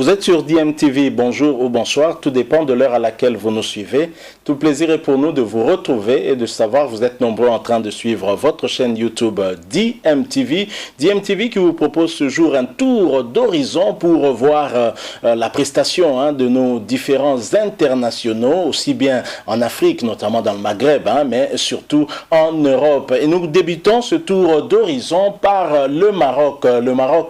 Vous êtes sur DMTV, bonjour ou bonsoir, tout dépend de l'heure à laquelle vous nous suivez. Tout plaisir est pour nous de vous retrouver et de savoir que vous êtes nombreux en train de suivre votre chaîne YouTube DMTV. DMTV qui vous propose ce jour un tour d'horizon pour voir la prestation de nos différents internationaux, aussi bien en Afrique, notamment dans le Maghreb, mais surtout en Europe. Et nous débutons ce tour d'horizon par le Maroc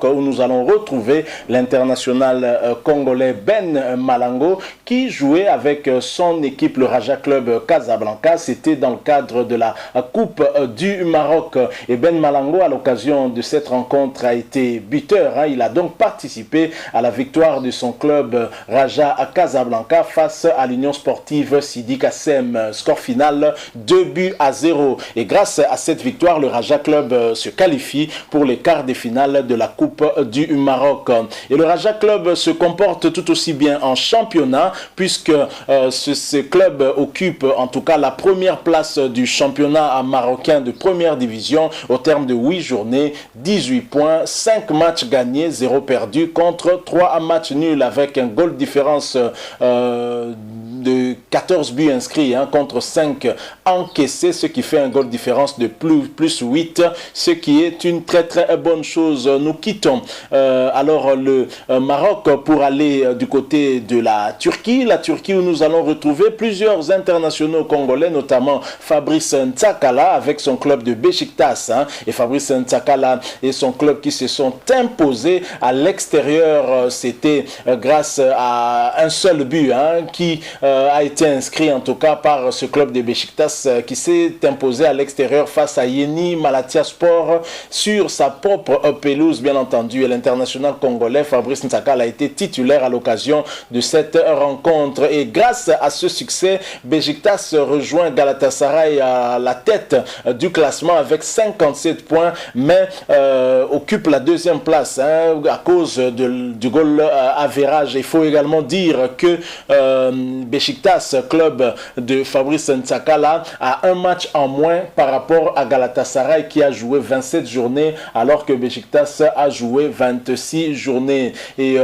où nous allons retrouver l'international congolais Ben Malango qui jouait avec son équipe le Raja Club Casablanca. C'était dans le cadre de la Coupe du Maroc et Ben Malango à l'occasion de cette rencontre a été buteur. Il a donc participé à la victoire de son club Raja Casablanca face à l'Union sportive Sidi Kassem. Score final 2-0 et grâce à cette victoire le Raja Club se qualifie pour les quarts de finale de la Coupe du Maroc. Et le Raja Club se comporte tout aussi bien en championnat puisque ce club occupe en tout cas la première place du championnat marocain de première division au terme de 8 journées, 18 points, 5 matchs gagnés, 0 perdu contre 3 matchs nuls avec un goal différence de 14 buts inscrits contre 5 encaissés, ce qui fait un goal différence de plus 8, ce qui est une très bonne chose. Nous quittons alors le Maroc pour aller du côté de la Turquie où nous allons retrouver plusieurs internationaux congolais, notamment Fabrice Ntsakala avec son club de Beşiktaş et Fabrice Ntsakala et son club qui se sont imposés à l'extérieur. C'était grâce à un seul but qui a été inscrit en tout cas par ce club de Beşiktaş qui s'est imposé à l'extérieur face à Yeni Malatyaspor sur sa propre pelouse bien entendu. Et l'international congolais Fabrice Ntsakala a été titulaire à l'occasion de cette rencontre et grâce à ce succès Beşiktaş rejoint Galatasaray à la tête du classement avec 57 points mais occupe la deuxième place à cause du goal average. Il faut également dire que Beşiktaş, club de Fabrice Ntsakala, a un match en moins par rapport à Galatasaray qui a joué 27 journées alors que Beşiktaş a joué 26 journées. Et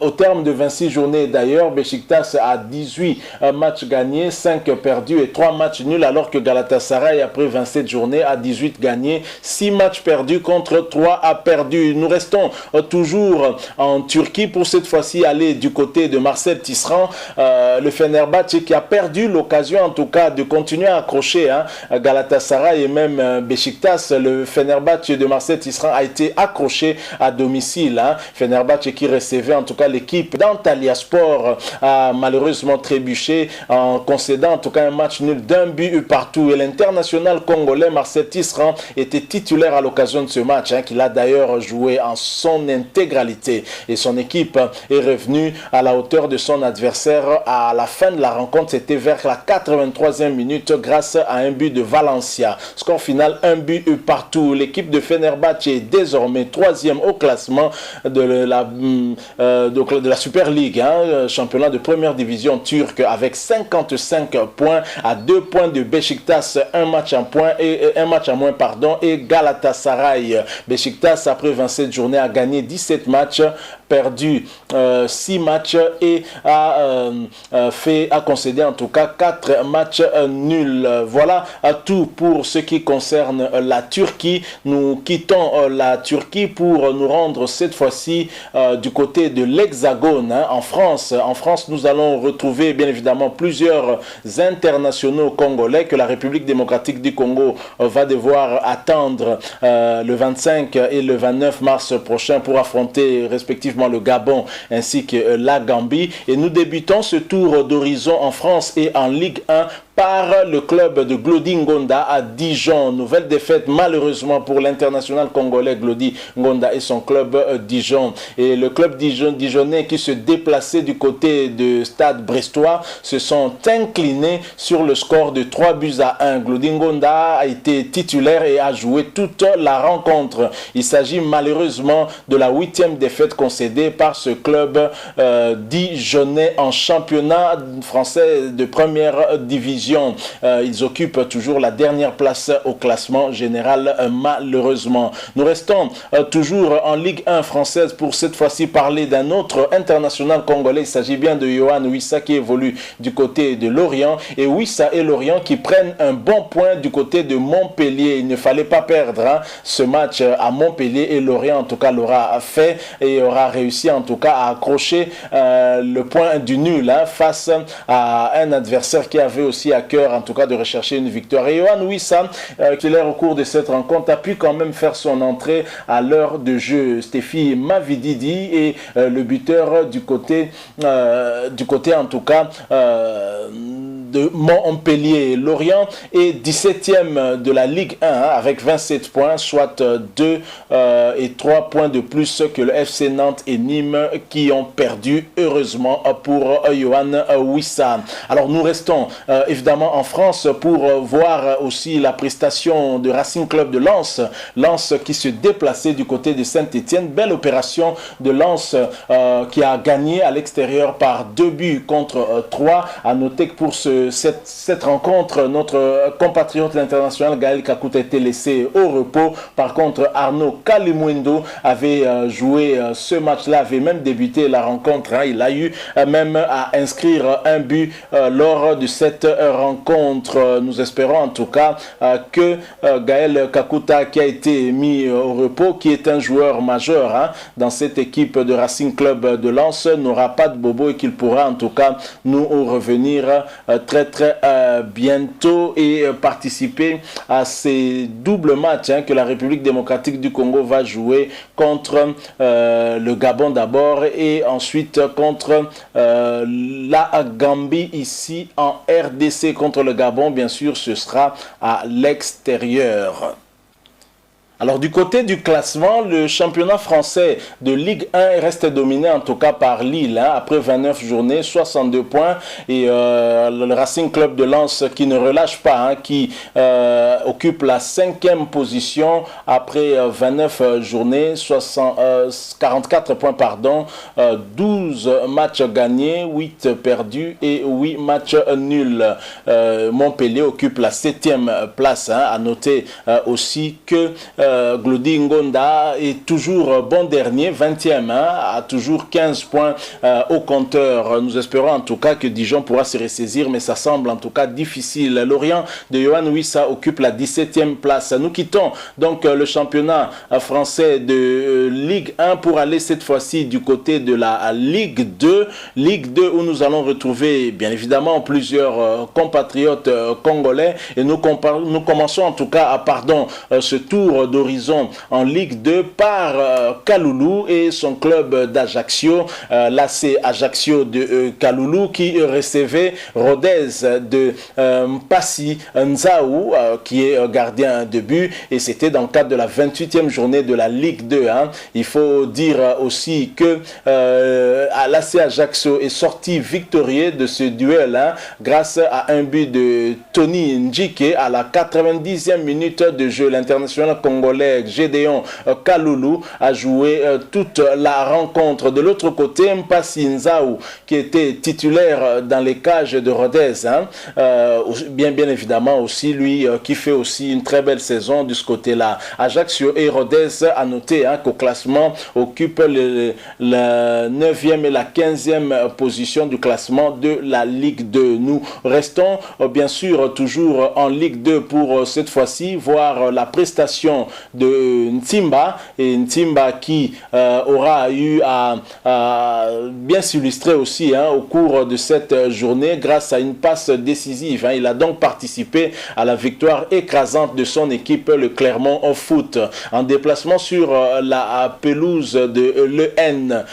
au terme de 26 journées d'ailleurs, Beşiktaş a 18 matchs gagnés, 5 perdus et 3 matchs nuls alors que Galatasaray après 27 journées a 18 gagnés, 6 matchs perdus contre 3 perdus. Nous restons toujours en Turquie pour cette fois-ci aller du côté de Marcel Tisserand, le Fenerbahçe qui a perdu l'occasion en tout cas de continuer à accrocher Galatasaray et même Beşiktaş. Le Fenerbahçe de Marcel Tisserand a été accroché à domicile. Fenerbahçe qui recevait en tout cas l'équipe d'Antalyaspor a malheureusement trébuché en concédant en tout cas un match nul d'un but partout. Et l'international congolais Marcel Tisserand était titulaire à l'occasion de ce match qu'il a d'ailleurs joué en son intégralité et son équipe est revenue à la hauteur de son adversaire à la fin de la rencontre. C'était vers la 83e minute grâce à un but de Valencia. Score final 1 but partout. L'équipe de Fenerbahçe est désormais 3e au classement de la Super League, championnat de première division turque avec 55 points à 2 points de Beşiktaş, un match en moins et Galatasaray. Beşiktaş après 27 journées a gagné 17 matchs, perdu 6 matchs et a concédé en tout cas 4 matchs nuls. Voilà tout pour ce qui concerne la Turquie. Nous quittons la Turquie pour nous rendre cette fois-ci du côté de l'Hexagone, en France. En France, nous allons retrouver bien évidemment plusieurs internationaux congolais que la République démocratique du Congo va devoir attendre le 25 et le 29 mars prochain pour affronter respectivement le Gabon ainsi que la Gambie. Et nous débutons ce tour d'horizon en France et en Ligue 1 par le club de Glody Ngonda à Dijon. Nouvelle défaite malheureusement pour l'international congolais Glody Ngonda et son club Dijon. Et le club dijonnais qui se déplaçait du côté de Stade Brestois se sont inclinés sur le score de 3-1. Glody Ngonda a été titulaire et a joué toute la rencontre. Il s'agit malheureusement de la 8e défaite concédée par ce club dijonnais en championnat français de première division. division. Ils occupent toujours la dernière place au classement général, malheureusement. Nous restons toujours en Ligue 1 française pour cette fois-ci parler d'un autre international congolais. Il s'agit bien de Yohan Wissa qui évolue du côté de Lorient. Et Wissa et Lorient qui prennent un bon point du côté de Montpellier. Il ne fallait pas perdre ce match à Montpellier et Lorient en tout cas l'aura fait et aura réussi en tout cas à accrocher le point du nul face à un adversaire qui avait aussi à cœur en tout cas de rechercher une victoire. Et Yohan Wissa, au cours de cette rencontre, a pu quand même faire son entrée à l'heure de jeu. Stéphie Mavididi est le buteur du côté en tout cas de Montpellier. Lorient est 17e de la Ligue 1 avec 27 points, soit 2 et 3 points de plus que le FC Nantes et Nîmes qui ont perdu, heureusement pour Yohan Wissa. Alors nous restons évidemment en France pour voir aussi la prestation de Racing Club de Lens. Lens qui se déplaçait du côté de Saint-Étienne. Belle opération de Lens qui a gagné à l'extérieur par 2 buts contre 3. À noter que pour cette rencontre, notre compatriote international Gaël Kakuta a été laissé au repos. Par contre, Arnaud Kalimundo avait joué ce match-là, avait même débuté la rencontre. Il a eu même à inscrire un but lors de cette rencontre. Nous espérons en tout cas que Gaël Kakuta, qui a été mis au repos, qui est un joueur majeur dans cette équipe de Racing Club de Lens, n'aura pas de bobo et qu'il pourra en tout cas nous revenir très bientôt et participer à ces doubles matchs que la République démocratique du Congo va jouer contre le Gabon d'abord et ensuite contre la Gambie ici en RDC. Contre le Gabon, bien sûr, ce sera à l'extérieur. Alors du côté du classement, le championnat français de Ligue 1 reste dominé en tout cas par Lille. Après 29 journées, 62 points. Et le Racing Club de Lens qui ne relâche pas, qui occupe la 5e position après 29 journées, 44 points, 12 matchs gagnés, 8 perdus et 8 matchs nuls. Montpellier occupe la 7e place. À noter aussi que Glody Ngonda est toujours bon dernier, 20e, a toujours 15 points au compteur. Nous espérons en tout cas que Dijon pourra se ressaisir, mais ça semble en tout cas difficile. Lorient de Yohan Wissa occupe la 17e place. Nous quittons donc le championnat français de Ligue 1 pour aller cette fois-ci du côté de la Ligue 2. Ligue 2 où nous allons retrouver bien évidemment plusieurs compatriotes congolais et nous commençons en tout cas ce tour d'horizon en Ligue 2 par Kaloulou et son club d'Ajaccio, l'AC Ajaccio de Kaloulou qui recevait Rodez de Mpassi Nzaou qui est gardien de but et c'était dans le cadre de la 28e journée de la Ligue 2. Il faut dire aussi que l'AC Ajaccio est sorti victorieux de ce duel grâce à un but de Tony Njike à la 90e minute de jeu. L'international congolais Gédéon Kaloulou a joué toute la rencontre. De l'autre côté, Mpassi Nzaou qui était titulaire dans les cages de Rodez, bien évidemment aussi lui qui fait aussi une très belle saison de ce côté-là. Ajaccio et Rodez, à noter qu'au classement occupe la 9e et la 15e position du classement de la Ligue 2. Nous restons bien sûr toujours en Ligue 2 pour cette fois-ci voir la prestation de Ntimba et Ntimba qui aura eu à bien s'illustrer aussi au cours de cette journée grâce à une passe décisive. Il a donc participé à la victoire écrasante de son équipe, le Clermont au foot. En déplacement sur la pelouse de l'EN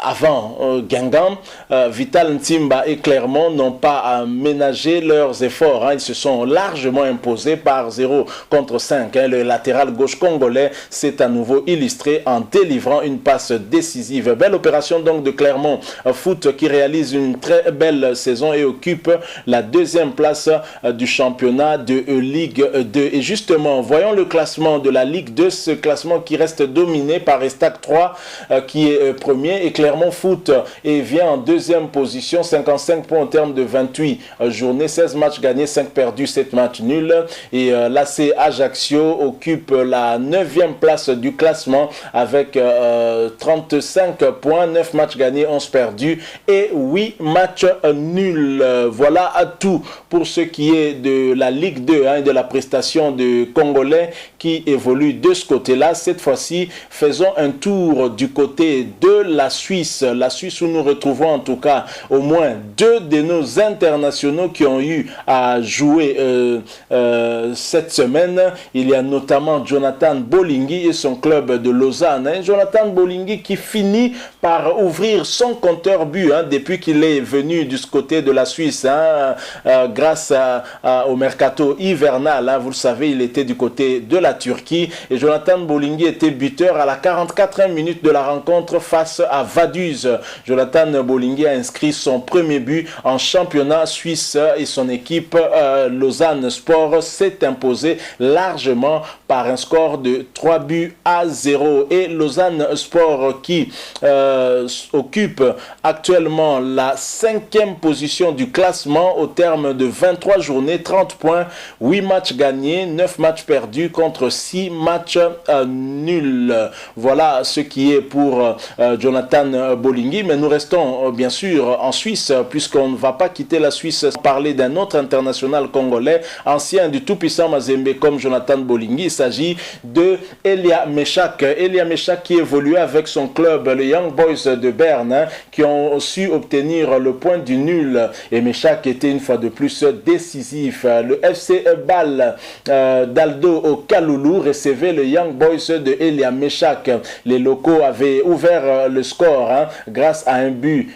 avant Guingamp, Vital Ntimba et Clermont n'ont pas ménagé leurs efforts. Ils se sont largement imposés par 0 contre 5. Le latéral gauche congolais s'est à nouveau illustré en délivrant une passe décisive. Belle opération donc de Clermont Foot qui réalise une très belle saison et occupe la deuxième place du championnat de Ligue 2. Et justement, voyons le classement de la Ligue 2, ce classement qui reste dominé par Estac 3 qui est premier, et Clermont Foot vient en deuxième position, 55 points au terme de 28 journées, 16 matchs gagnés, 5 perdus, 7 matchs nuls. Et l'AC Ajaccio occupe la 9e place du classement avec 35 points, 9 matchs gagnés, 11 perdus et 8 matchs nuls. Voilà à tout pour ce qui est de la Ligue 2 et de la prestation de Congolais qui évolue de ce côté-là. Cette fois-ci, faisons un tour du côté de la Suisse. La Suisse où nous retrouvons en tout cas au moins 2 de nos internationaux qui ont eu à jouer cette semaine. Il y a notamment Jonathan Bolingui et son club de Lausanne. Jonathan Bolingui qui finit par ouvrir son compteur but depuis qu'il est venu du côté de la Suisse grâce au mercato hivernal. Vous le savez, il était du côté de la Turquie et Jonathan Bolingui était buteur à la 44e minute de la rencontre face à Vaduz. Jonathan Bolingui a inscrit son premier but en championnat suisse et son équipe Lausanne Sport s'est imposée largement par un score de 3-0. Et Lausanne Sport qui occupe actuellement la 5e position du classement au terme de 23 journées, 30 points, 8 matchs gagnés, 9 matchs perdus contre 6 matchs nuls. Voilà ce qui est pour Jonathan Bolingui, mais nous restons bien sûr en Suisse puisqu'on ne va pas quitter la Suisse sans parler d'un autre international congolais, ancien du tout-puissant Mazembe comme Jonathan Bolingui. Il s'agit de Elia Meshak. Elia Meshak qui évolue avec son club, le Young Boys de Berne, qui ont su obtenir le point du nul. Et Meshak était une fois de plus décisif. Le FC Bâle d'Aldo au Kaloulou recevait le Young Boys de Elia Meshak. Les locaux avaient ouvert le score grâce à un but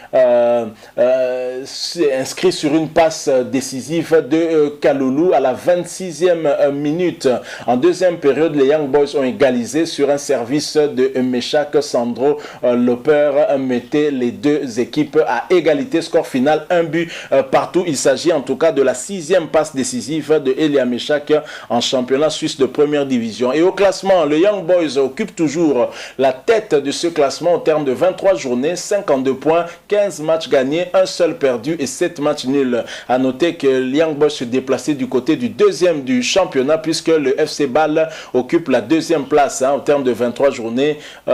inscrit sur une passe décisive de Kaloulou à la 26e minute. En deuxième période, les Young Boys ont égalisé sur un service de Meshak. Sandro Loper mettait les deux équipes à égalité. Score final, un but partout. Il s'agit en tout cas de la 6e passe décisive de Elia Meshak en championnat suisse de première division. Et au classement, le Young Boys occupe toujours la tête de ce classement au terme de 23 journées, 52 points, 15 matchs gagnés, un seul perdu et 7 matchs nuls. À noter que le Young Boys se déplaçait du côté du deuxième du championnat puisque le FC Bâle occupe la 2e place au terme de 23 journées, au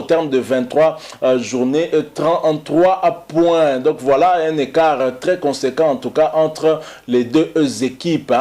terme de 23 journées, 33 points. Donc voilà un écart très conséquent en tout cas entre les deux équipes.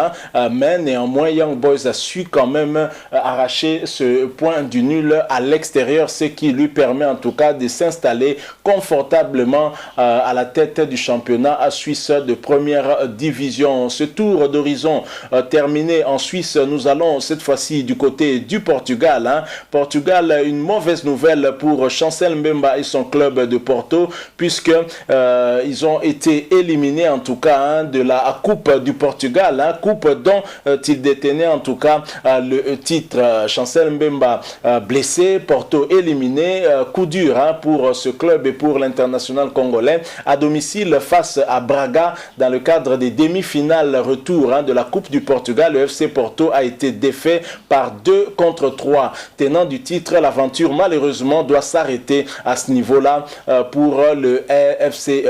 Mais néanmoins, Young Boys a su quand même arracher ce point du nul à l'extérieur, ce qui lui permet en tout cas de s'installer confortablement à la tête du championnat suisse de première division. Ce tour d'horizon terminé en Suisse, nous allons cette fois-ci du côté du Portugal. Portugal, une mauvaise nouvelle pour Chancel Mbemba et son club de Porto, puisque ils ont été éliminés en tout cas de la Coupe du Portugal, coupe dont ils détenaient en tout cas le titre. Chancel Mbemba blessé, Porto éliminé, coup dur pour ce club et pour l'international congolais à domicile face à Braga dans le cadre des demi-finales retour de la Coupe du Portugal. Le FC Porto a été défait par 2-3. Tenant du titre, l'aventure malheureusement doit s'arrêter à ce niveau-là pour le FC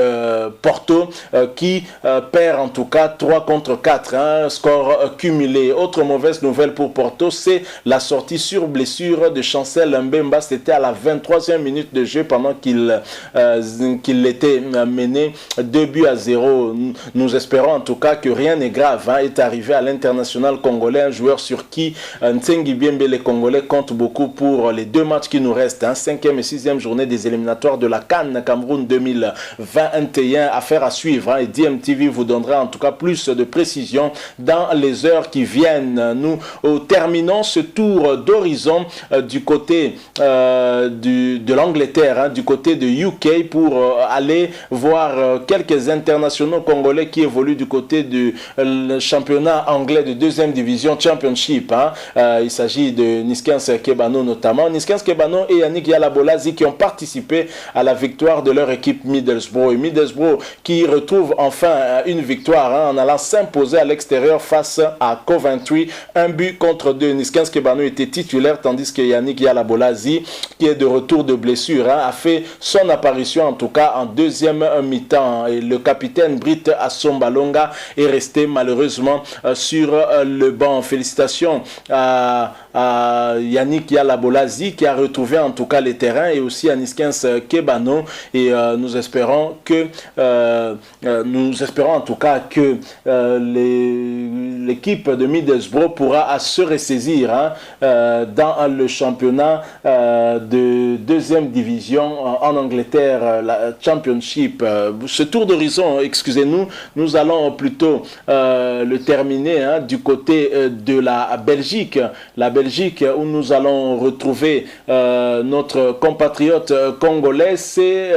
Porto qui perd en tout cas 3-4, score cumulé. Autre mauvaise nouvelle pour Porto, c'est la sortie sur blessure de Chancel Mbemba. C'était à la 23e minute de jeu pendant qu'il était mené 2-0. Nous espérons en tout cas que rien n'est grave est arrivé à l'international congolais, un joueur sur qui Ntsengi Biembe, les Congolais comptent beaucoup pour les 2 matchs qui nous restent, 5e et 6e journée des éliminatoires de la CAN Cameroun 2021. Affaire à suivre et DMTV vous donnera en tout cas plus de précisions dans dans les heures qui viennent. Nous terminons ce tour d'horizon du côté de l'Angleterre, hein, du côté de UK, pour aller voir quelques internationaux congolais qui évoluent du côté du championnat anglais de deuxième division, Championship. Hein. Il s'agit de Niskens Kebano notamment. Niskens Kebano et Yannick Yalabolazi qui ont participé à la victoire de leur équipe Middlesbrough. Et Middlesbrough qui retrouve enfin une victoire, hein, en allant s'imposer à l'extérieur face à Coventry. 1-2. Niskens Kebano était titulaire, tandis que Yannick Yalabolazi, qui est de retour de blessure, hein, a fait son apparition en tout cas en deuxième mi-temps. Et le capitaine Britt Assombalonga est resté malheureusement sur le banc. Félicitations à Yannick Yalabolazi qui a retrouvé en tout cas les terrains, et aussi à Niskens Kebano, et nous espérons en tout cas que l'équipe de Middlesbrough pourra se ressaisir, hein, dans le championnat de deuxième division en Angleterre, la Championship. Ce tour d'horizon, excusez-nous, nous allons plutôt le terminer, hein, du côté de la Belgique. La Belgique, où nous allons retrouver notre compatriote congolais, c'est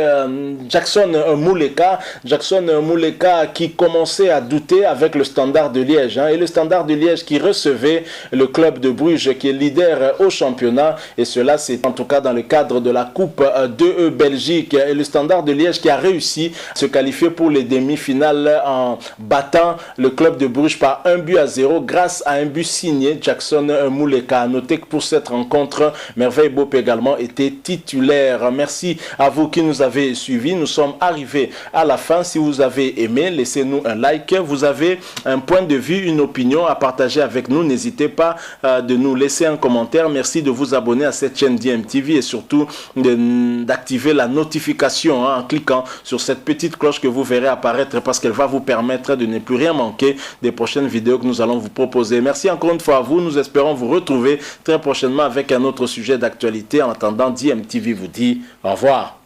Jackson Mouleka. Jackson Mouleka qui commençait à douter avec le Standard de Liège, hein, et le Standard de Liège qui recevait le club de Bruges qui est leader au championnat, et cela c'est en tout cas dans le cadre de la Coupe de Belgique, et le Standard de Liège qui a réussi à se qualifier pour les demi-finales en battant le club de Bruges par 1-0 grâce à un but signé Jackson Mouleka. Notez que pour cette rencontre, Merveille Bop également était titulaire. Merci à vous qui nous avez suivis. Nous sommes arrivés à la fin. Si vous avez aimé, laissez-nous un like. Vous avez un point de vue, une opinion à partager avec nous, n'hésitez pas de nous laisser un commentaire. Merci de vous abonner à cette chaîne DMTV et surtout d'activer la notification, hein, en cliquant sur cette petite cloche que vous verrez apparaître, parce qu'elle va vous permettre de ne plus rien manquer des prochaines vidéos que nous allons vous proposer. Merci encore une fois à vous. Nous espérons vous retrouver très prochainement avec un autre sujet d'actualité. En attendant, DMTV vous dit au revoir.